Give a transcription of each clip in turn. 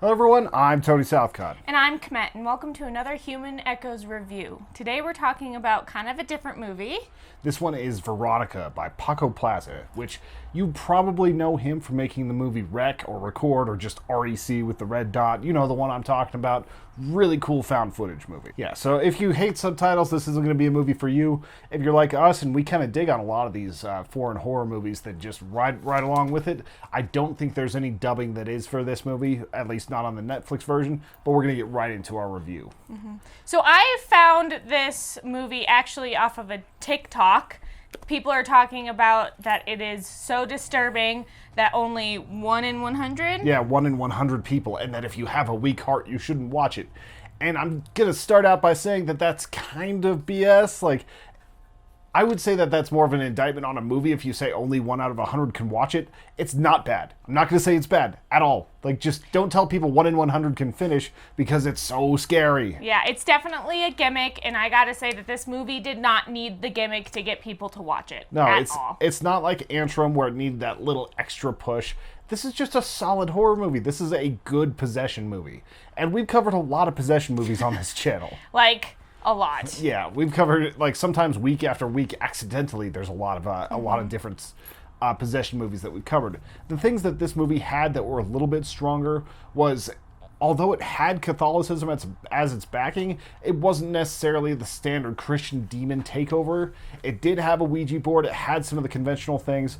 Hello everyone, I'm Tony Southcott. And I'm Kmet, and welcome to another Human Echoes review. Today we're talking about kind of a different movie. This one is Veronica by Paco Plaza, which you probably know him from making the movie Wreck or Record or just REC with the red dot. You know the one I'm talking about. Really cool found footage movie. Yeah, so if you hate subtitles, this isn't going to be a movie for you. If you're like us, and we kind of dig on a lot of these foreign horror movies that just ride along with it, I don't think there's any dubbing that is for this movie, at least not on the Netflix version, but we're going to get right into our review. Mm-hmm. So I found this movie actually off of a TikTok. People are talking about that it is so disturbing that only 1 in 100? Yeah, 1 in 100 people, and that if you have a weak heart, you shouldn't watch it. And I'm going to start out by saying that that's kind of BS. Like, I would say that that's more of an indictment on a movie if you say only 1 out of 100 can watch it. It's not bad. I'm not going to say it's bad at all. Like, just don't tell people 1 in 100 can finish because it's so scary. Yeah, it's definitely a gimmick, and I got to say that this movie did not need the gimmick to get people to watch it at all. It's not like Antrim where it needed that little extra push. This is just a solid horror movie. This is a good possession movie. And we've covered a lot of possession movies on this channel. A lot. Yeah, we've covered it like sometimes week after week accidentally. There's a lot of different possession movies that we've covered. The things that this movie had that were a little bit stronger was, although it had Catholicism as its backing, it wasn't necessarily the standard Christian demon takeover. It did have a Ouija board. It had some of the conventional things.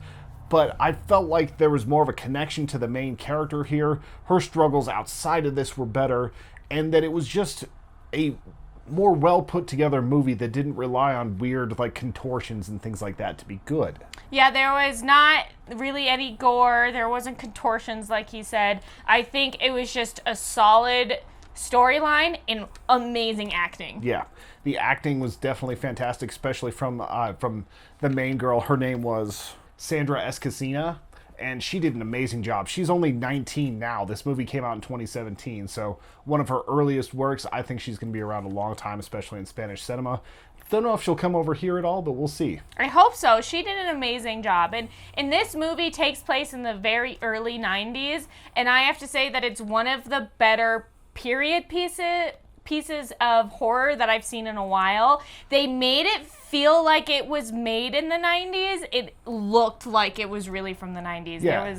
But I felt like there was more of a connection to the main character here. Her struggles outside of this were better. And that it was just a more well put together movie that didn't rely on weird like contortions and things like that to be good. Yeah, there was not really any gore. There wasn't contortions like he said. I think it was just a solid storyline and amazing acting. Yeah, the acting was definitely fantastic, especially from the main girl. Her name was Sandra Escacina. And she did an amazing job. She's only 19 now. This movie came out in 2017, so one of her earliest works. I think she's going to be around a long time, especially in Spanish cinema. Don't know if she'll come over here at all, but we'll see. I hope so. She did an amazing job. And this movie takes place in the very early 90s, and I have to say that it's one of the better period pieces of horror that I've seen in a while. They made it feel like it was made in the 90s. It looked like it was really from the 90s. Yeah.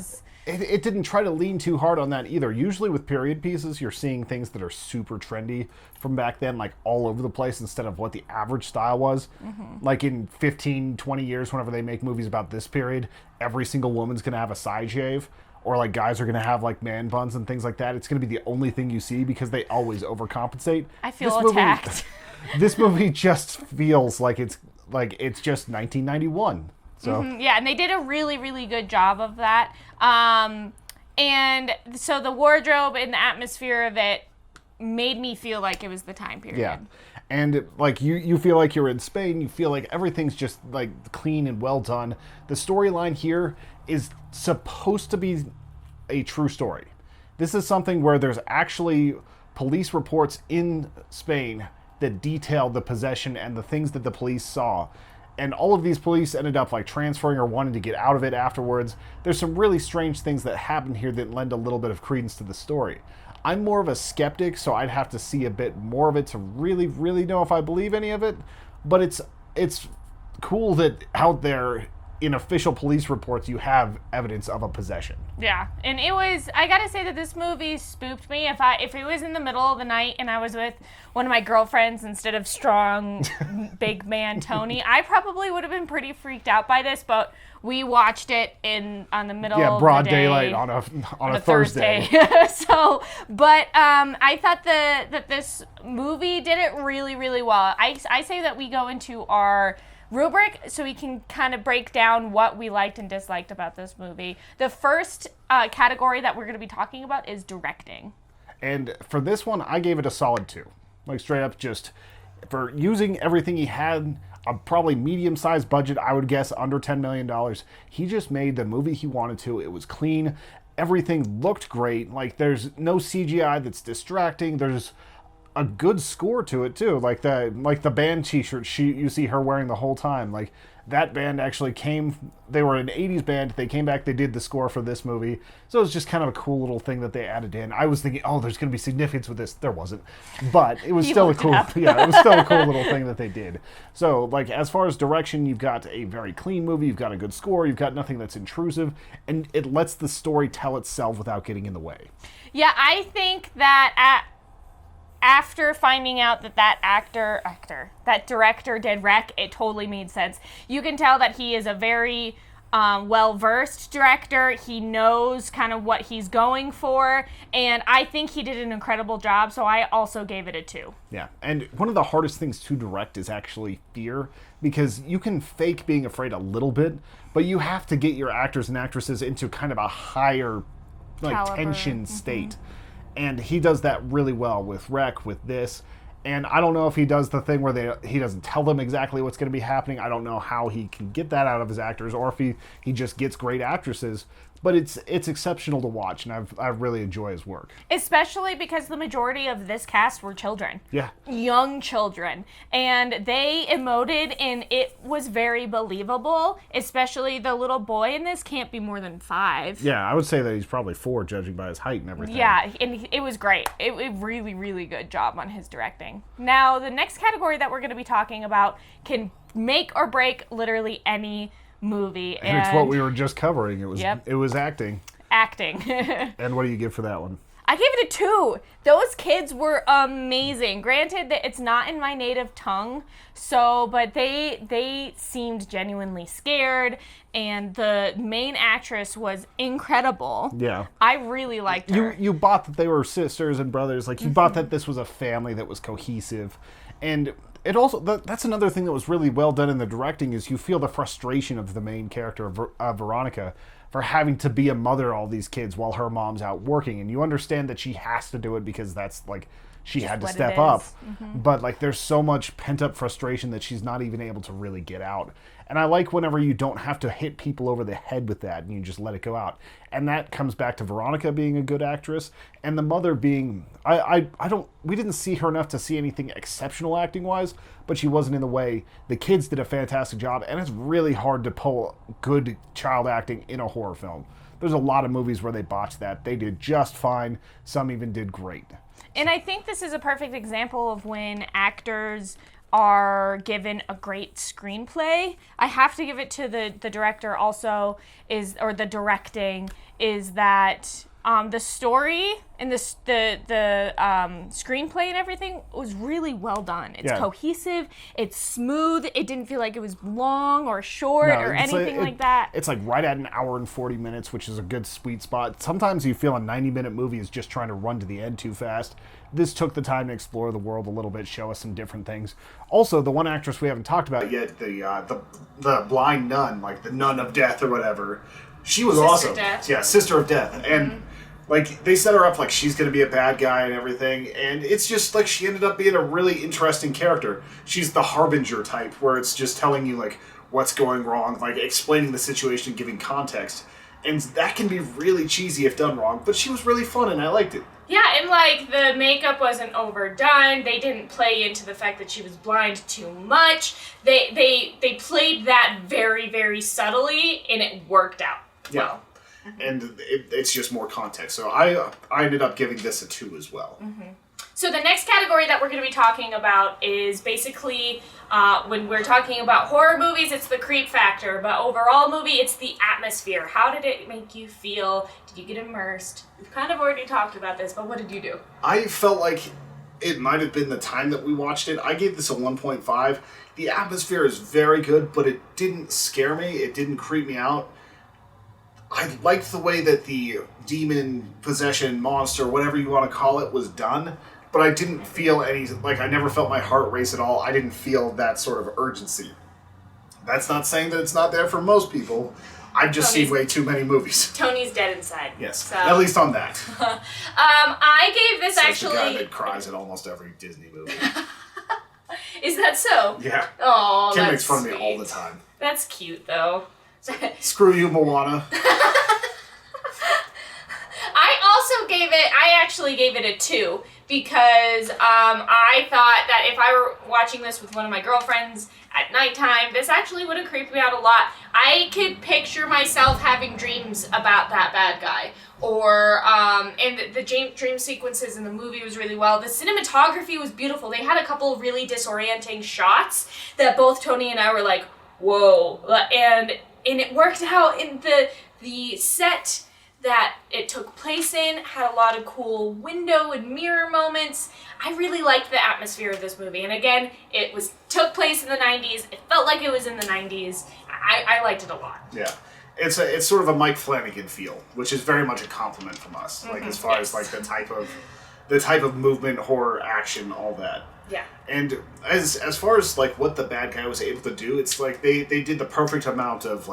It didn't try to lean too hard on that either. Usually with period pieces, you're seeing things that are super trendy from back then, like all over the place, instead of what the average style was. Mm-hmm. Like in 15, 20 years, whenever they make movies about this period, every single woman's going to have a side shave. Or like guys are going to have like man buns and things like that. It's going to be the only thing you see because they always overcompensate. I feel attacked. This movie just feels like it's just 1991. So yeah, and they did a really, really good job of that. And so the wardrobe and the atmosphere of it made me feel like it was the time period. Yeah. And like you feel like you're in Spain. You feel like everything's just like clean and well done. The storyline here is supposed to be a true story. This is something where there's actually police reports in Spain that detail the possession and the things that the police saw. And all of these police ended up like transferring or wanting to get out of it afterwards. There's some really strange things that happen here that lend a little bit of credence to the story. I'm more of a skeptic, so I'd have to see a bit more of it to really, really know if I believe any of it. But it's cool that out there in official police reports you have evidence of a possession. Yeah, and I gotta say that this movie spooked me. If it was in the middle of the night and I was with one of my girlfriends instead of strong big man Tony, I probably would have been pretty freaked out by this, but we watched it on the middle of broad the day, daylight on a Thursday. So, but I thought that this movie did it really, really well. I say that we go into our rubric so we can kind of break down what we liked and disliked about this movie. The first category that we're going to be talking about is directing. And for this one, I gave it a solid 2. Like straight up, just for using everything he had, a probably medium-sized budget, I would guess under $10 million. He just made the movie he wanted to. It was clean. Everything looked great. Like there's no CGI that's distracting. There's a good score to it too, like the band T-shirt you see her wearing the whole time. Like That band actually they were an 80s band. They came back, they did the score for this movie. So it was just kind of a cool little thing that they added in. I was thinking, oh, there's going to be significance with this. There wasn't. But it was still a cool, it was still a cool little thing that they did. So, like, as far as direction, you've got a very clean movie, you've got a good score, you've got nothing that's intrusive, and it lets the story tell itself without getting in the way. Yeah, I think that after finding out that that director did Wreck, it totally made sense. You can tell that he is a very well-versed director. He knows kind of what he's going for, and I think he did an incredible job, so I also gave it a 2. Yeah, and one of the hardest things to direct is actually fear, because you can fake being afraid a little bit, but you have to get your actors and actresses into kind of a higher tension state. And he does that really well with Wreck, with this. And I don't know if he does the thing where he doesn't tell them exactly what's going to be happening. I don't know how he can get that out of his actors, or if he just gets great actresses. But it's exceptional to watch, and I really enjoy his work. Especially because the majority of this cast were children. Yeah. Young children. And they emoted, and it was very believable, especially the little boy in this can't be more than 5. Yeah, I would say that he's probably 4, judging by his height and everything. Yeah, and it was great. It really, really good job on his directing. Now, the next category that we're going to be talking about can make or break literally any movie. And it's what we were just covering. It was acting. Acting. And what do you give for that one? I gave it a 2. Those kids were amazing. Granted that it's not in my native tongue, but they seemed genuinely scared, and the main actress was incredible. Yeah. I really liked her. You bought that they were sisters and brothers. Like, you bought that this was a family that was cohesive. And it also, that's another thing that was really well done in the directing, is you feel the frustration of the main character, Veronica, for having to be a mother to all these kids while her mom's out working. And you understand that she has to do it because that's, like, she had to step up. But, like, there's so much pent-up frustration that she's not even able to really get out. And I like whenever you don't have to hit people over the head with that and you just let it go out. And that comes back to Veronica being a good actress, and the mother being, we didn't see her enough to see anything exceptional acting-wise, but she wasn't in the way. The kids did a fantastic job, and it's really hard to pull good child acting in a horror film. There's a lot of movies where they botched that. They did just fine. Some even did great. And I think this is a perfect example of when actors are given a great screenplay. I have to give it to the director also, or the directing, is that the story and the screenplay and everything was really well done. It's cohesive, it's smooth, it didn't feel like it was long or short or anything like that. It's like right at an hour and 40 minutes, which is a good sweet spot. Sometimes you feel a 90-minute movie is just trying to run to the end too fast. This took the time to explore the world a little bit, show us some different things. Also, the one actress we haven't talked about yet, the blind nun, like the nun of death or whatever, she was awesome. Death. Yeah, Sister of Death. And like, they set her up like she's going to be a bad guy and everything, and it's just like she ended up being a really interesting character. She's the harbinger type, where it's just telling you, like, what's going wrong, like, explaining the situation, giving context. And that can be really cheesy if done wrong, but she was really fun, and I liked it. Yeah, and, like, the makeup wasn't overdone. They didn't play into the fact that she was blind too much. They played that very, very subtly, and it worked out well. And it's just more context. So I ended up giving this a 2 as well. So the next category that we're going to be talking about is basically, when we're talking about horror movies, it's the creep factor. But overall movie, it's the atmosphere. How did it make you feel? Did you get immersed? We've kind of already talked about this, but what did you do? I felt like it might have been the time that we watched it. I gave this a 1.5. The atmosphere is very good, but it didn't scare me. It didn't creep me out. I liked the way that the demon, possession, monster, whatever you want to call it, was done, but I didn't feel I never felt my heart race at all. I didn't feel that sort of urgency. That's not saying that it's not there for most people. I've just seen way too many movies. Tony's dead inside. Yes, so. At least on that. I gave this actually... the guy that cries at almost every Disney movie. Is that so? Yeah. Oh, Kim makes fun of me all the time. That's cute, though. Screw you, Moana. I actually gave it a 2 because I thought that if I were watching this with one of my girlfriends at nighttime, this actually would have creeped me out a lot. I could picture myself having dreams about that bad guy. Or, and the dream sequences in the movie was really well. The cinematography was beautiful. They had a couple of really disorienting shots that both Tony and I were like, whoa. And it worked out in the set that it took place in, had a lot of cool window and mirror moments. I really liked the atmosphere of this movie. And again, took place in the 90s. It felt like it was in the 90s. I liked it a lot. Yeah. It's sort of a Mike Flanagan feel, which is very much a compliment from us. Like as far as like the type of movement, horror, action, all that. Yeah. And as far as like what the bad guy was able to do, it's like they did the perfect amount of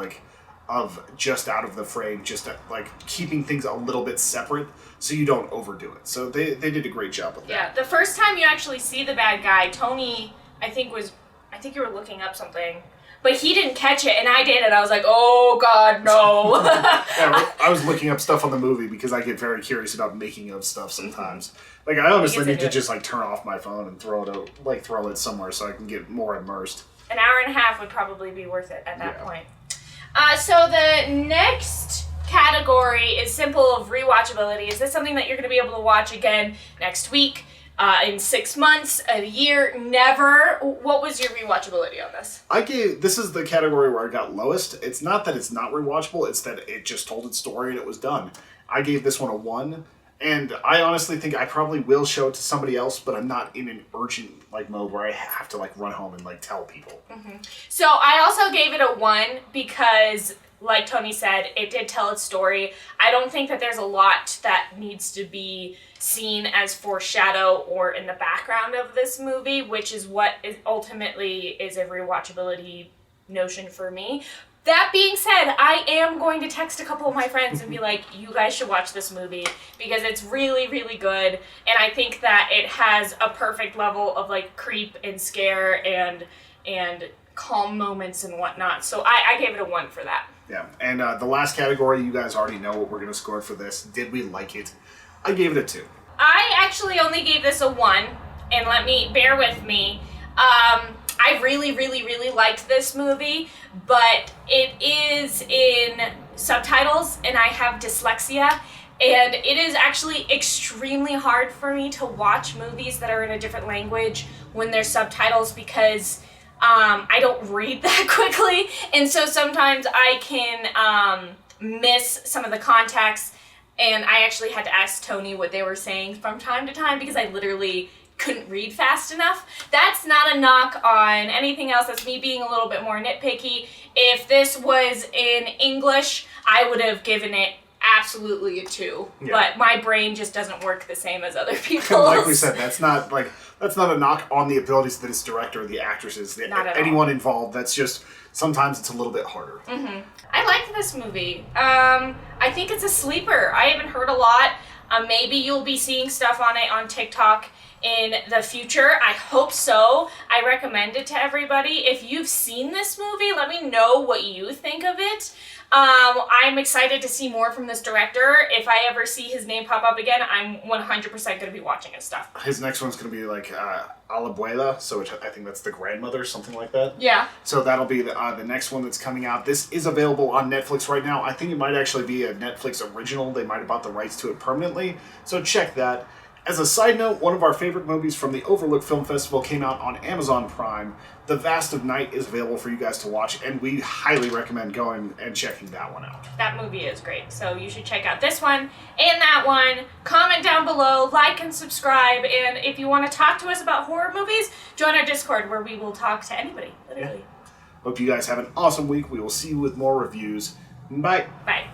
just out of the frame, just like keeping things a little bit separate so you don't overdo it. So they did a great job with that. Yeah. The first time you actually see the bad guy, Tony, I think you were looking up something. But he didn't catch it, and I did, and I was like, oh, God, no. Yeah, I was looking up stuff on the movie because I get very curious about making of stuff sometimes. Like, I honestly need to just, like, turn off my phone and throw it somewhere so I can get more immersed. An hour and a half would probably be worth it at that point. So the next category is simple of rewatchability. Is this something that you're going to be able to watch again next week? In 6 months, a year, never? What was your rewatchability on this? This is the category where I got lowest. It's not that it's not rewatchable, it's that it just told its story and it was done. I gave this one a 1, and I honestly think I probably will show it to somebody else, but I'm not in an urgent mode where I have to run home and tell people. Mm-hmm. So I also gave it a 1 because, like Tony said, it did tell its story. I don't think that there's a lot that needs to be seen as foreshadow or in the background of this movie, which is what ultimately is a rewatchability notion for me. That being said, I am going to text a couple of my friends and be like, you guys should watch this movie because it's really, really good. And I think that it has a perfect level of creep and scare and calm moments and whatnot. So I gave it a 1 for that. Yeah, and the last category, you guys already know what we're going to score for this. Did we like it? I gave it a 2. I actually only gave this a 1, and bear with me. I really, really, really liked this movie, but it is in subtitles, and I have dyslexia, and it is actually extremely hard for me to watch movies that are in a different language when there's subtitles because I don't read that quickly, and so sometimes I can miss some of the context, and I actually had to ask Tony what they were saying from time to time because I literally couldn't read fast enough. That's not a knock on anything else. That's me being a little bit more nitpicky. If this was in English, I would have given it absolutely a 2. Yeah. But my brain just doesn't work the same as other people's. Like we said, that's not a knock on the abilities of this director or the actresses, anyone involved. That's just sometimes it's a little bit harder. Mm-hmm. I liked this movie. I think it's a sleeper. I haven't heard a lot. Maybe you'll be seeing stuff on it on TikTok in the future. I hope so. I recommend it to everybody. If you've seen this movie, let me know what you think of it. I'm excited to see more from this director. If I ever see his name pop up again, I'm 100% going to be watching his stuff. His next one's going to be Abuela, so I think that's the grandmother, something like that. Yeah. So that'll be the next one that's coming out. This is available on Netflix right now. I think it might actually be a Netflix original. They might have bought the rights to it permanently, so check that. As a side note, one of our favorite movies from the Overlook Film Festival came out on Amazon Prime. The Vast of Night is available for you guys to watch, and we highly recommend going and checking that one out. That movie is great, so you should check out this one and that one. Comment down below, like and subscribe, and if you want to talk to us about horror movies, join our Discord where we will talk to anybody, literally. Yeah. Hope you guys have an awesome week. We will see you with more reviews. Bye. Bye.